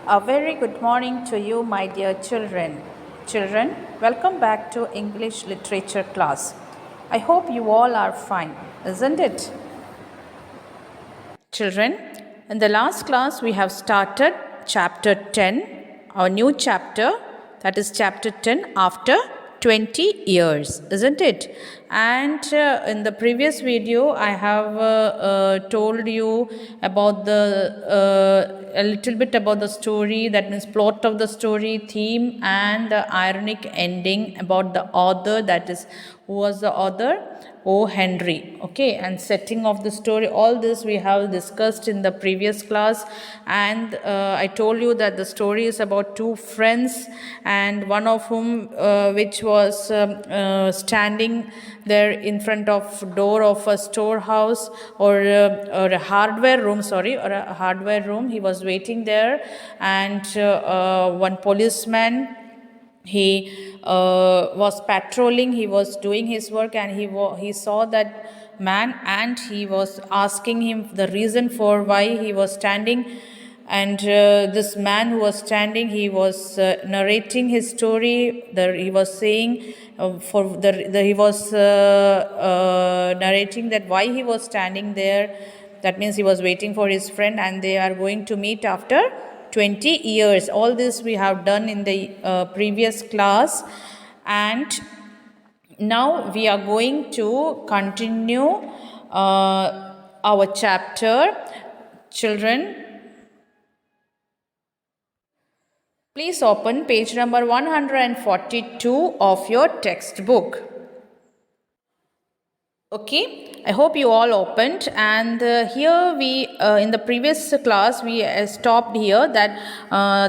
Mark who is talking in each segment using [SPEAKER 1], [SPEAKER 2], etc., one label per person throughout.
[SPEAKER 1] A very good morning to you, my dear children. Children, welcome back to English literature class. I hope you all are fine, isn't it? Children, in the last class we have started chapter 10, our new chapter, that is chapter 10 after 20 years, isn't it? And in the previous video I have told you about a little bit about the story, that means plot of the story, theme, and the ironic ending about the author, that is who was the author? O. Henry. Okay, and setting of the story, all this we have discussed in the previous class. And I told you that the story is about two friends, and one of whom which was standing there in front of door of a storehouse or a hardware room, he was waiting there, and one policeman, he was patrolling, he was doing his work, and he saw that man, and he was asking him the reason for why he was standing. And this man who was standing, he was narrating his story. He was saying he was narrating that why he was standing there. That means he was waiting for his friend, and they are going to meet after 20 years. All this we have done in the previous class, and now we are going to continue our chapter. Children, please open page number 142 of your textbook. Okay, I hope you all opened, and here we in the previous class we stopped here that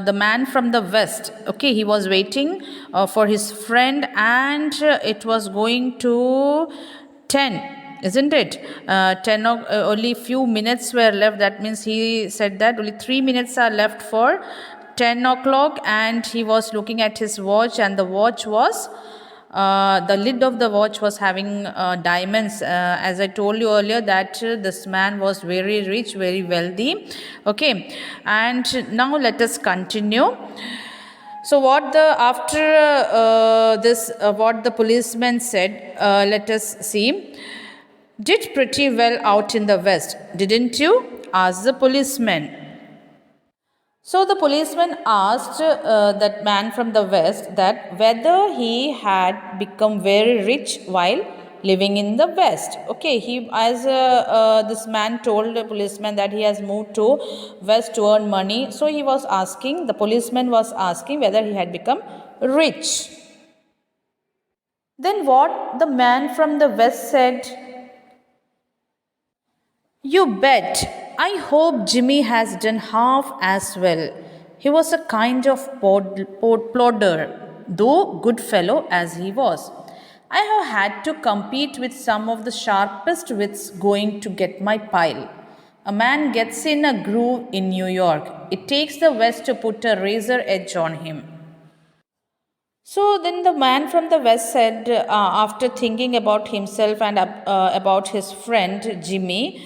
[SPEAKER 1] the man from the west, okay, he was waiting for his friend, and it was going to 10, isn't it? 10 only few minutes were left. That means he said that only 3 minutes are left for 10 o'clock, and he was looking at his watch, and the watch was the lid of the watch was having diamonds. As I told you earlier that this man was very rich, very wealthy. Okay, and now let us continue. So what what the policeman said, let us see. Did pretty well out in the west, didn't you? Asked the policeman. So the policeman asked that man from the west that whether he had become very rich while living in the west. Okay, this man told the policeman that he has moved to west to earn money. So the policeman was asking whether he had become rich. Then what the man from the west said? You bet. I hope Jimmy has done half as well. He was a kind of plodder, though good fellow as he was. I have had to compete with some of the sharpest wits going to get my pile. A man gets in a groove in New York. It takes the West to put a razor edge on him. So then the man from the west said, after thinking about himself and about his friend Jimmy,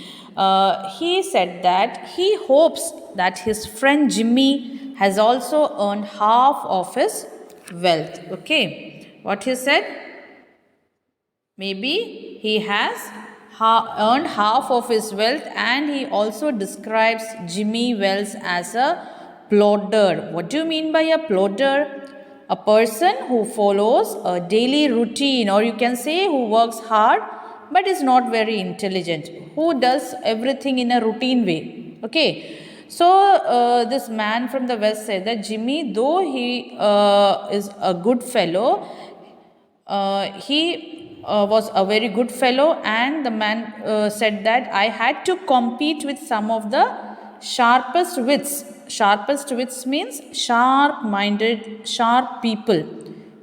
[SPEAKER 1] he said that he hopes that his friend Jimmy has also earned half of his wealth. Okay, what he said? Maybe he has earned half of his wealth, and he also describes Jimmy Wells as a plodder. What do you mean by a plodder? A person who follows a daily routine, or you can say who works hard but is not very intelligent, who does everything in a routine way. Okay, so this man from the west said that Jimmy, though he is a good fellow, he was a very good fellow, and the man said that I had to compete with some of the sharpest wits. Sharpest wits means sharp-minded, sharp people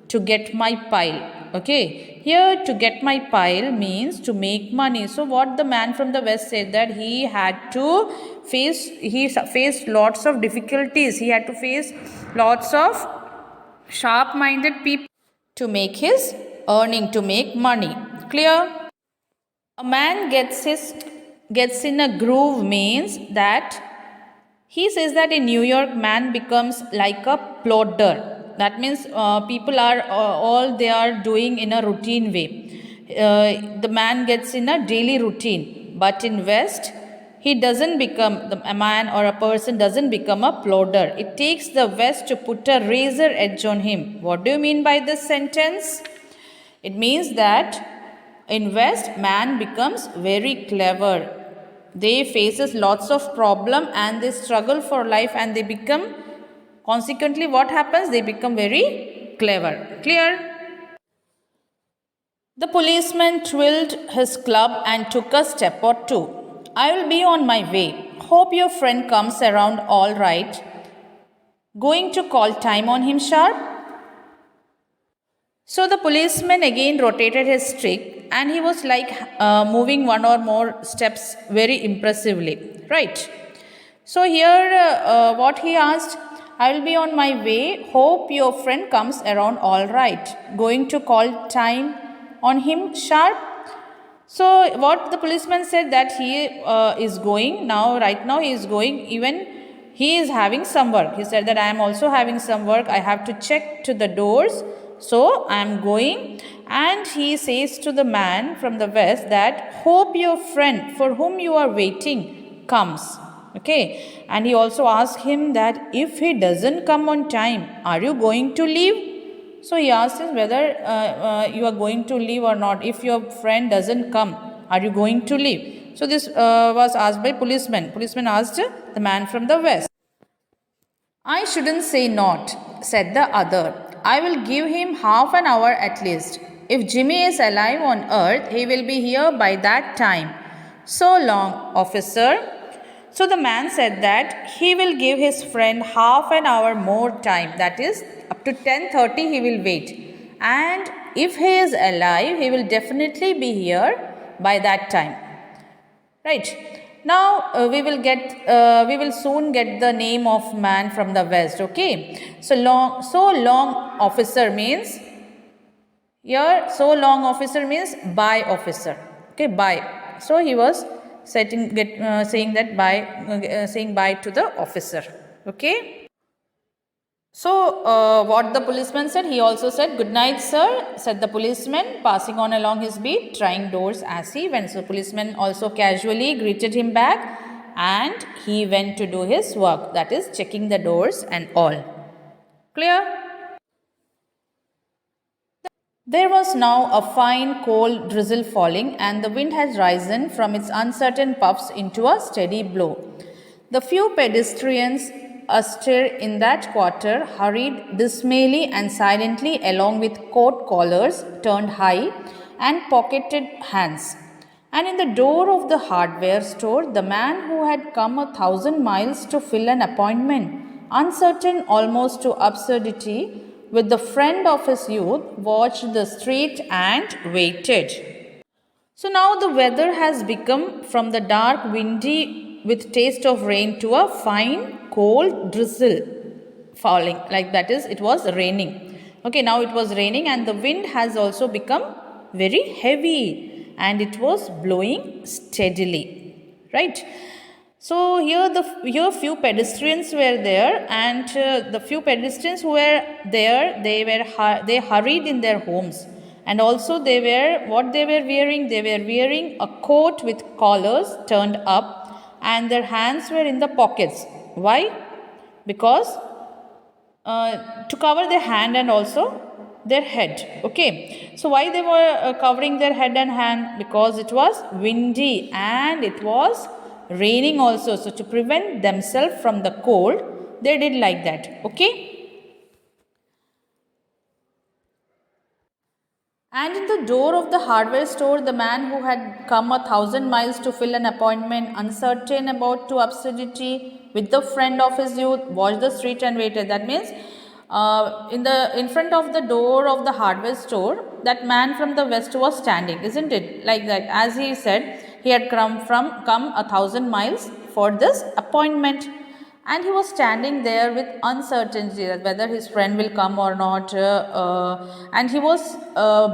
[SPEAKER 1] to get my pile. Okay, here to get my pile means to make money. So what the man from the west said that he faced lots of difficulties. He had to face lots of sharp-minded people to make his earning, to make money. Clear? A man gets in a groove means that He says that in New York, man becomes like a plodder. That means people are all they are doing in a routine way. The man gets in a daily routine. But in West, he doesn't become, a man or a person doesn't become a plodder. It takes the West to put a razor edge on him. What do you mean by this sentence? It means that in West, man becomes very clever. They faces lots of problem and they struggle for life and they become, consequently what happens? They become very clever. Clear? The policeman twirled his club and took a step or two. I will be on my way. Hope your friend comes around all right. Going to call time on him sharp? So the policeman again rotated his stick and he was like moving one or more steps very impressively. Right. So here what he asked, I will be on my way. Hope your friend comes around all right. Going to call time on him sharp? So what the policeman said that he is going now, right now he is going, even he is having some work. He said that I am also having some work. I have to check to the doors. So I am going, and he says to the man from the West that hope your friend for whom you are waiting comes. Okay, and he also asked him that if he doesn't come on time, are you going to leave? So he asked him whether you are going to leave or not. If your friend doesn't come, are you going to leave? So this was asked by policeman. Policeman asked the man from the West. I shouldn't say not, said the other. I will give him half an hour at least. If Jimmy is alive on earth, he will be here by that time. So long, officer. So the man said that he will give his friend half an hour more time. That is, up to 10:30 he will wait. And if he is alive, he will definitely be here by that time. Right. Now we will soon get the name of man from the West. Okay. So long officer means, here so long officer means bye officer. Okay, bye. So he was saying that bye, saying bye to the officer. Okay. So, what the policeman said, he also said, good night, sir, said the policeman, passing on along his beat, trying doors as he went. So, policeman also casually greeted him back and he went to do his work, that is, checking the doors and all. Clear? There was now a fine cold drizzle falling and the wind had risen from its uncertain puffs into a steady blow. The few pedestrians astir in that quarter hurried dismally and silently along with coat collars turned high and pocketed hands. And in the door of the hardware store, the man who had come 1,000 miles to fill an appointment, uncertain almost to absurdity, with the friend of his youth, watched the street and waited. So now the weather has become from the dark, windy, with taste of rain to a fine, cold drizzle falling. Like that is, it was raining. Okay, now it was raining and the wind has also become very heavy and it was blowing steadily. Right? So here few pedestrians were there, and the few pedestrians who were there, they hurried in their homes, and also they were wearing. They were wearing a coat with collars turned up, and their hands were in the pockets. Why? Because to cover their hand and also their head. Okay. So why they were covering their head and hand? Because it was windy and it was raining also. So to prevent themselves from the cold, they did like that. Okay. And in the door of the hardware store, the man who had come 1,000 miles to fill an appointment, uncertain about to absurdity, with the friend of his youth, watched the street and waited. That means in front of the door of the hardware store, that man from the west was standing, isn't it? Like that. As he said, he had come 1,000 miles for this appointment. And he was standing there with uncertainty that whether his friend will come or not. And he was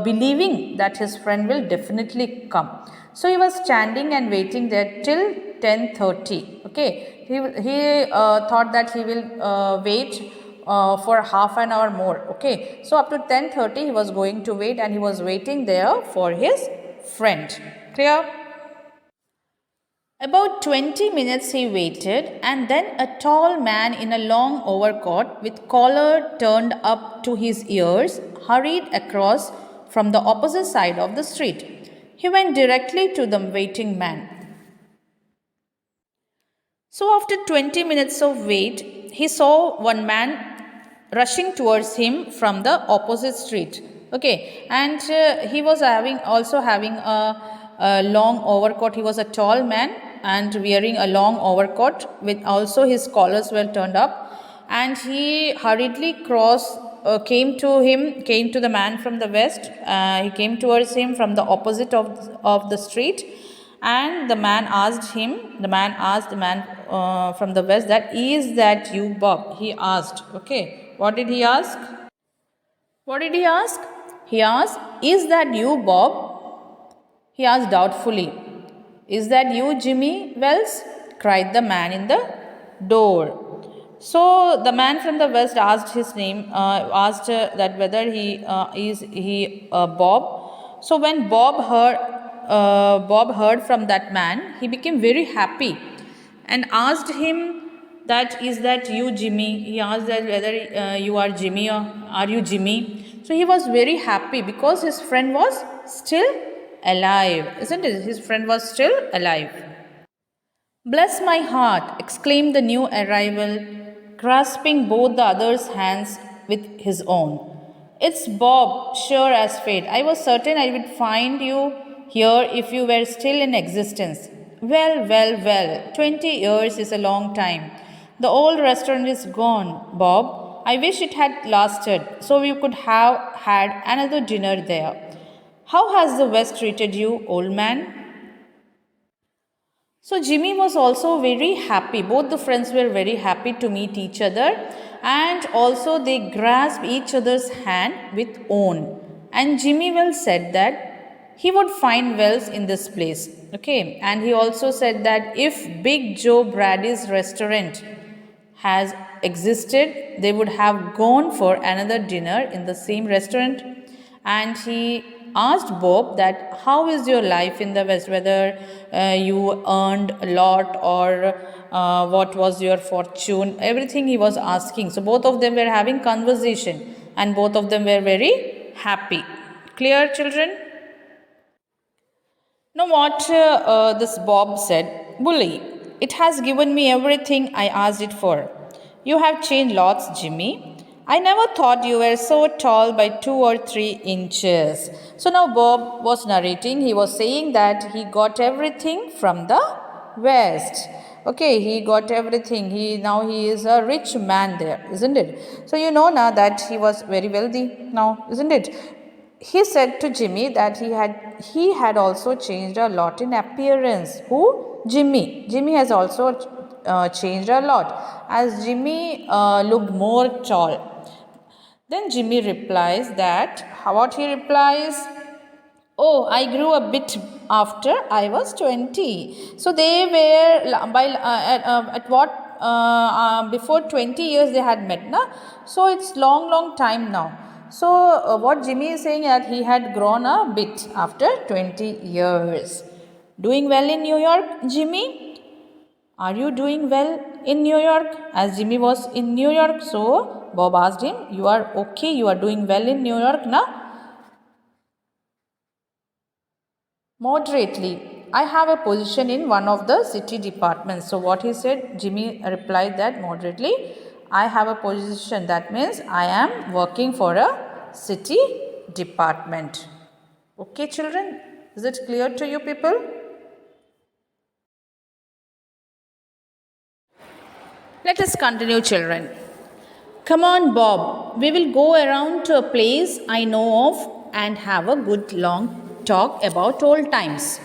[SPEAKER 1] believing that his friend will definitely come. So he was standing and waiting there till 10:30. Okay, He thought that he will wait for half an hour more. Okay, so up to 10:30 he was going to wait, and he was waiting there for his friend. Clear? About 20 minutes he waited, and then a tall man in a long overcoat with collar turned up to his ears hurried across from the opposite side of the street. He went directly to the waiting man. So, after 20 minutes of wait, he saw one man rushing towards him from the opposite street. Okay, and he was having a long overcoat. He was a tall man and wearing a long overcoat with also his collars were turned up, and he hurriedly came to the man from the west. He came towards him from the opposite of the street, and the man asked the man from the west, that is that you, Bob? He asked. Okay, what did he ask? What did he ask? He asked, is that you, Bob? He asked doubtfully. Is that you, Jimmy Wells? Cried the man in the door. So the man from the west asked his name, asked that whether he Bob. So when Bob heard from that man, he became very happy and asked him, that is that you, Jimmy? He asked that whether you are Jimmy, or are you Jimmy? So he was very happy because his friend was still alive, isn't it? His friend was still alive. Bless my heart, exclaimed the new arrival, grasping both the other's hands with his own. It's Bob, sure as fate. I was certain I would find you here if you were still in existence. Well, 20 years is a long time. The old restaurant is gone, Bob. I wish it had lasted, so we could have had another dinner there. How has the West treated you, old man? So Jimmy was also very happy. Both the friends were very happy to meet each other, and also they grasped each other's hand with own. And Jimmy Wells said that he would find Wells in this place. Okay, and he also said that if Big Joe Brady's restaurant has existed, they would have gone for another dinner in the same restaurant. And he asked Bob that how is your life in the West, whether you earned a lot or what was your fortune, everything he was asking. So both of them were having conversation, and both of them were very happy. Clear, children? Now what this Bob said, Bully, it has given me everything I asked it for. You have changed lots, Jimmy. I never thought you were so tall by 2 or 3 inches. So now Bob was narrating. He was saying that he got everything from the West. Okay, he got everything. Now he is a rich man there, isn't it? So you know now that he was very wealthy now, isn't it? He said to Jimmy that he had also changed a lot in appearance. Who? Jimmy. Jimmy has also changed a lot, as Jimmy looked more tall. Then Jimmy replies that, what he replies? Oh, I grew a bit after I was 20. So they were at what before 20 years they had met, na? So it's long time now. So what Jimmy is saying that he had grown a bit after 20 years. Doing well in New York, Jimmy? Are you doing well in New York? As Jimmy was in New York, so Bob asked him, you are okay, you are doing well in New York, na? Moderately. I have a position in one of the city departments. So what he said, Jimmy replied that moderately, I have a position. That means I am working for a city department. Okay, children? Is it clear to you people? Let us continue, children. Come on, Bob. We will go around to a place I know of and have a good long talk about old times.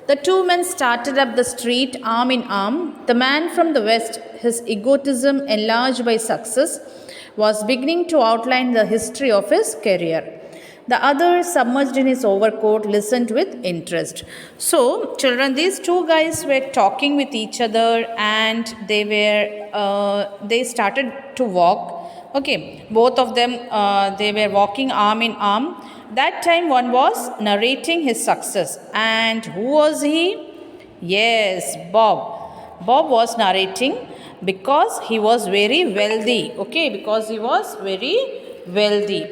[SPEAKER 1] The two men started up the street arm in arm. The man from the west, his egotism enlarged by success, was beginning to outline the history of his career. The other, submerged in his overcoat, listened with interest. So, children, these two guys were talking with each other, and they started to walk. Okay, both of them they were walking arm in arm. That time, one was narrating his success, and who was he? Yes, Bob. Bob was narrating because he was very wealthy. Okay, because he was very wealthy.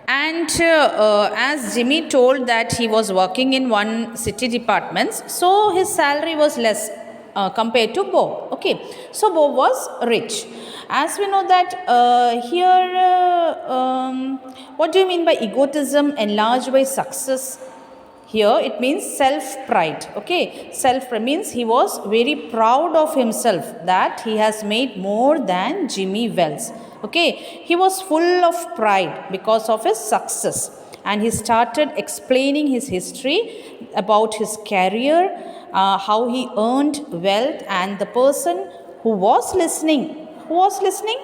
[SPEAKER 1] And as Jimmy told that he was working in one city departments, so his salary was less compared to Bob. Okay, so Bob was rich. As we know that what do you mean by egotism enlarged by success? Here it means self-pride. Okay, self-pride means he was very proud of himself that he has made more than Jimmy Wells. Okay, he was full of pride because of his success, and he started explaining his history about his career, how he earned wealth, and the person who was listening. Who was listening?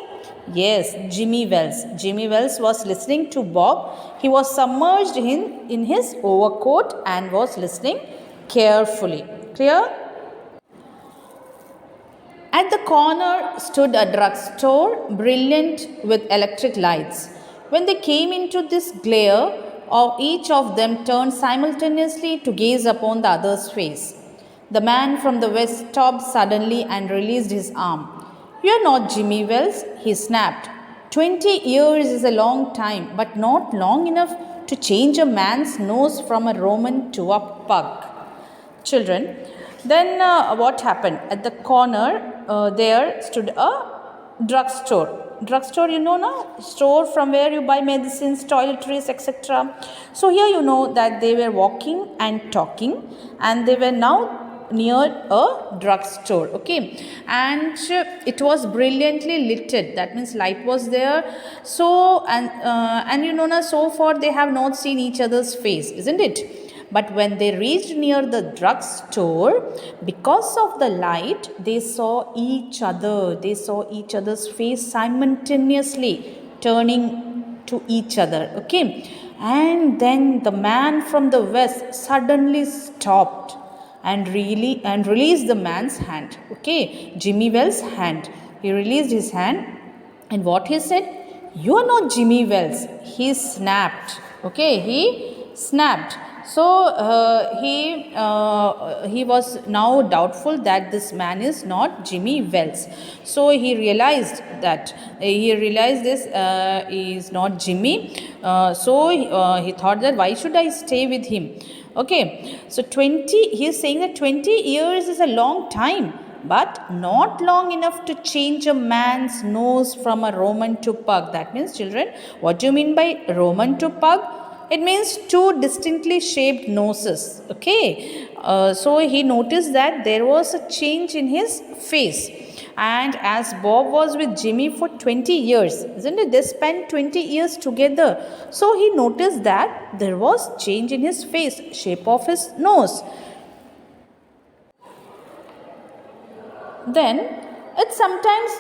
[SPEAKER 1] Yes, Jimmy Wells. Jimmy Wells was listening to Bob. He was submerged in his overcoat and was listening carefully. Clear? At the corner stood a drugstore, brilliant with electric lights. When they came into this glare, each of them turned simultaneously to gaze upon the other's face. The man from the west stopped suddenly and released his arm. "You are not Jimmy Wells," he snapped. 20 years is a long time, but not long enough to change a man's nose from a Roman to a pug. Children, then what happened? At the corner, there stood a drugstore. Drugstore, you know, no? Store from where you buy medicines, toiletries, etc. So here you know that they were walking and talking, and they were now near a drugstore. Okay, and it was brilliantly lighted. That means light was there. So and you know now, so far they have not seen each other's face, isn't it? But when they reached near the drugstore, because of the light, they saw each other. They saw each other's face simultaneously turning to each other. Okay, and then the man from the west suddenly stopped and released the man's hand. Okay, Jimmy Wells' hand. He released his hand, and what he said? "You are not Jimmy Wells." He snapped. Okay, he snapped. So he was now doubtful that this man is not Jimmy Wells. So he realized this he is not Jimmy. So he thought that why should I stay with him? Okay, so he is saying that 20 years is a long time, but not long enough to change a man's nose from a Roman to pug. That means, children, what do you mean by Roman to pug? It means two distinctly shaped noses. Okay, so he noticed that there was a change in his face. And as Bob was with Jimmy for 20 years, isn't it? They spent 20 years together. So he noticed that there was change in his face, shape of his nose. Then it sometimes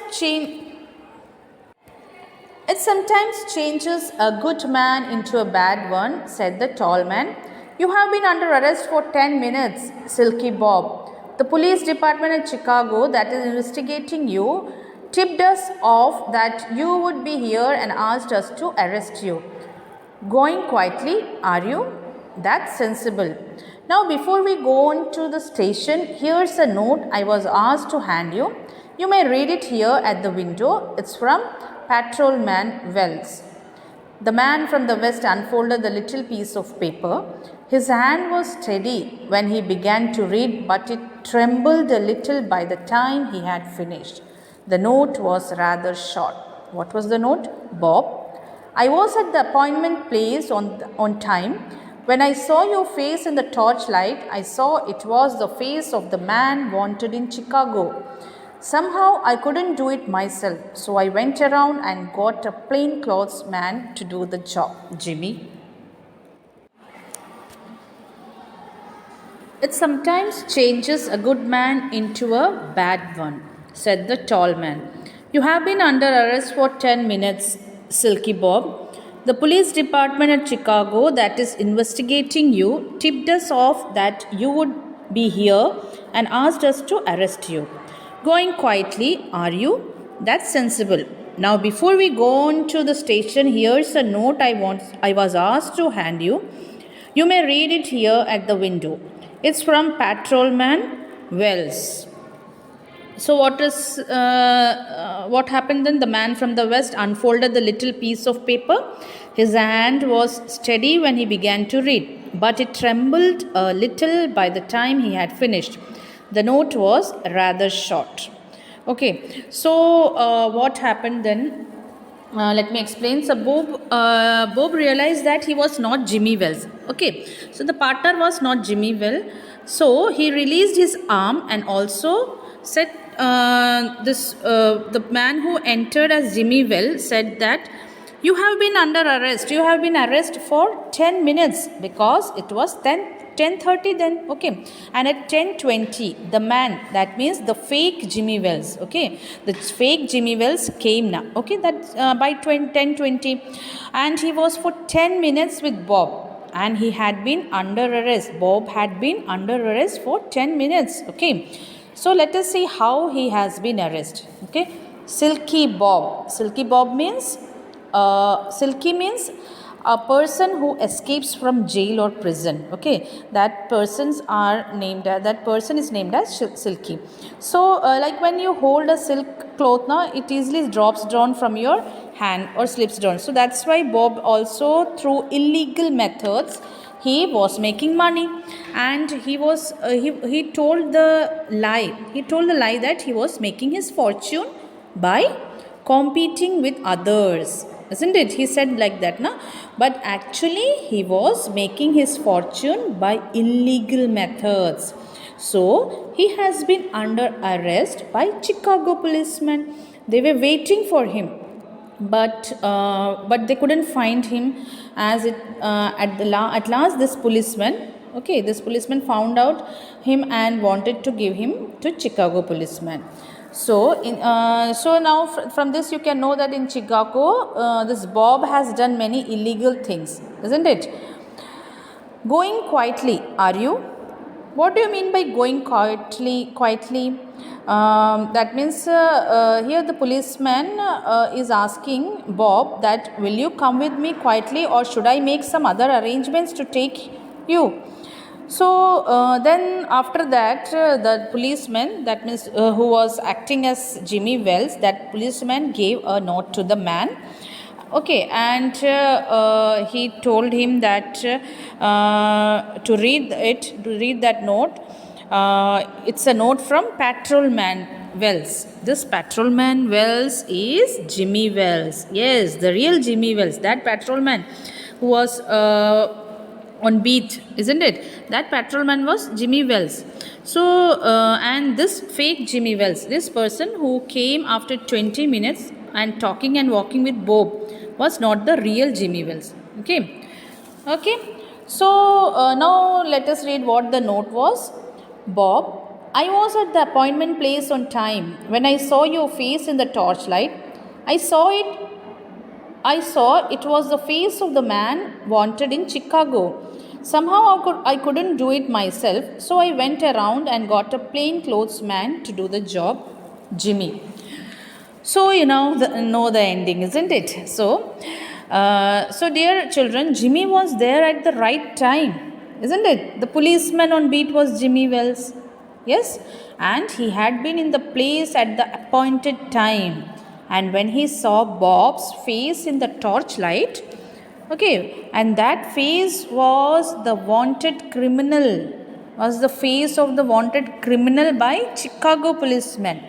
[SPEAKER 1] changes a good man into a bad one, said the tall man. "You have been under arrest for 10 minutes, Silky Bob. The police department in Chicago that is investigating you tipped us off that you would be here and asked us to arrest you. Going quietly, are you? That's sensible. Now, before we go on to the station, here's a note I was asked to hand you. You may read it here at the window. It's from Patrolman Wells." The man from the west unfolded the little piece of paper. His hand was steady when he began to read, but it trembled a little by the time he had finished. The note was rather short. What was the note? "Bob, I was at the appointment place on time. When I saw your face in the torchlight, I saw it was the face of the man wanted in Chicago. Somehow I couldn't do it myself, so I went around and got a plainclothes man to do the job. Jimmy." "It sometimes changes a good man into a bad one," said the tall man. "You have been under arrest for 10 minutes, Silky Bob. The police department at Chicago that is investigating you tipped us off that you would be here and asked us to arrest you. Going quietly, are you? That's sensible. Now, before we go on to the station, here's a note I was asked to hand you. You may read it here at the window. It's from Patrolman Wells. So what happened then? The man from the west unfolded the little piece of paper. His hand was steady when he began to read, but it trembled a little by the time he had finished. The note was rather short. Okay, so what happened then? Let me explain. So Bob realized that he was not Jimmy Wells. Okay, so the partner was not Jimmy Well. So he released his arm and also said, the man who entered as Jimmy Well said that you have been under arrest. You have been arrested for 10 minutes because it was 10:30 then. Okay, and at 10:20 the man, that means the fake Jimmy Wells, okay, the fake Jimmy Wells came now. Okay, that by 10:20, and he was for 10 minutes with Bob. And he had been under arrest. Bob had been under arrest for 10 minutes. Okay. So let us see how he has been arrested. Okay. Silky Bob. Silky Bob means, Silky means a person who escapes from jail or prison. Okay. That person is named as Silky. So like when you hold a silk cloth now, it easily drops down from your hand or slips down. So that's why Bob also, through illegal methods, he was making money, and he told the lie. He told the lie that he was making his fortune by competing with others, isn't it? He said like that, na? But actually he was making his fortune by illegal methods. So he has been under arrest by Chicago policemen. They were waiting for him, but they couldn't find him. At last this policeman found out him and wanted to give him to Chicago policeman. So now from this you can know that in Chicago this Bob has done many illegal things, isn't it? Going quietly, are you? What do you mean by going quietly? That means here the policeman is asking Bob that, will you come with me quietly, or should I make some other arrangements to take you? So then after that the policeman, that means who was acting as Jimmy Wells, that policeman gave a note to the man. Okay, and he told him that to read that note. It's a note from Patrolman Wells. This Patrolman Wells is Jimmy Wells. Yes, the real Jimmy Wells. That patrolman who was on beat, isn't it? That patrolman was Jimmy Wells. So, and this fake Jimmy Wells, this person who came after 20 minutes and talking and walking with Bob, was not the real Jimmy Wells. Okay. So, now let us read what the note was. Bob, I was at the appointment place on time. When I saw your face in the torchlight, I saw it was the face of the man wanted in Chicago. Somehow I couldn't do it myself, so I went around and got a plainclothes man to do the job, Jimmy. So you know the ending, isn't it? So dear children, Jimmy was there at the right time, isn't it? The policeman on beat was Jimmy Wells. Yes, and he had been in the place at the appointed time. And when he saw Bob's face in the torchlight, okay, and that face was the face of the wanted criminal by Chicago policemen.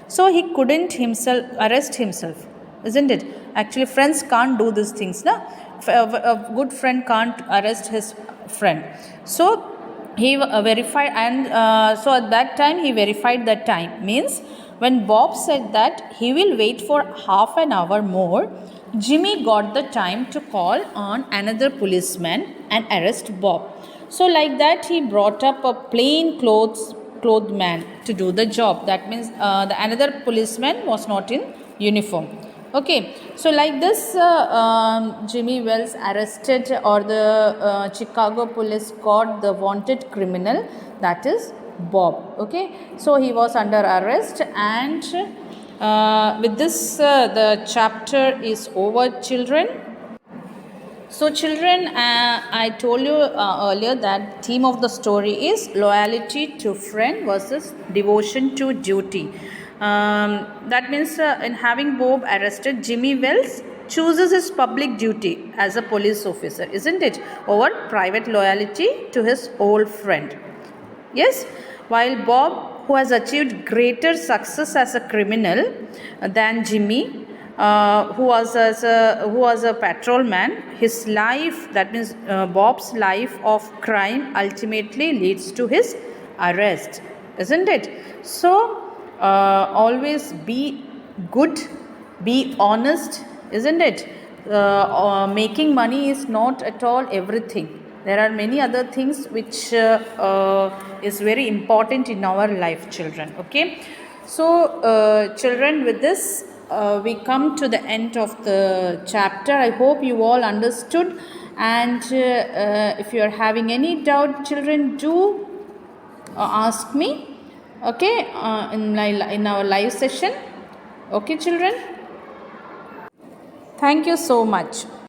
[SPEAKER 1] So he couldn't arrest himself, isn't it? Actually, friends can't do these things, na? A good friend can't arrest his friend. So he verified, and so at that time he verified that time. Means when Bob said that he will wait for half an hour more, Jimmy got the time to call on another policeman and arrest Bob. So like that he brought up a plainclothes man to do the job. That means the another policeman was not in uniform. Okay, so like this, Jimmy Wells arrested, or the Chicago police caught the wanted criminal, that is Bob. Okay, so he was under arrest, and with this, the chapter is over, children. So children, I told you earlier that theme of the story is loyalty to friend versus devotion to duty. That means in having Bob arrested, Jimmy Wells chooses his public duty as a police officer, isn't it, over private loyalty to his old friend. Yes, while Bob, who has achieved greater success as a criminal than Jimmy, who was a patrolman, his life, that means Bob's life of crime, ultimately leads to his arrest, isn't it? So always be good, be honest, isn't it? Making money is not at all everything. There are many other things which is very important in our life, children. Okay, so children, with this we come to the end of the chapter. I hope you all understood, and if you are having any doubt, children, do ask me. Okay, in our live session. Okay, children, thank you so much.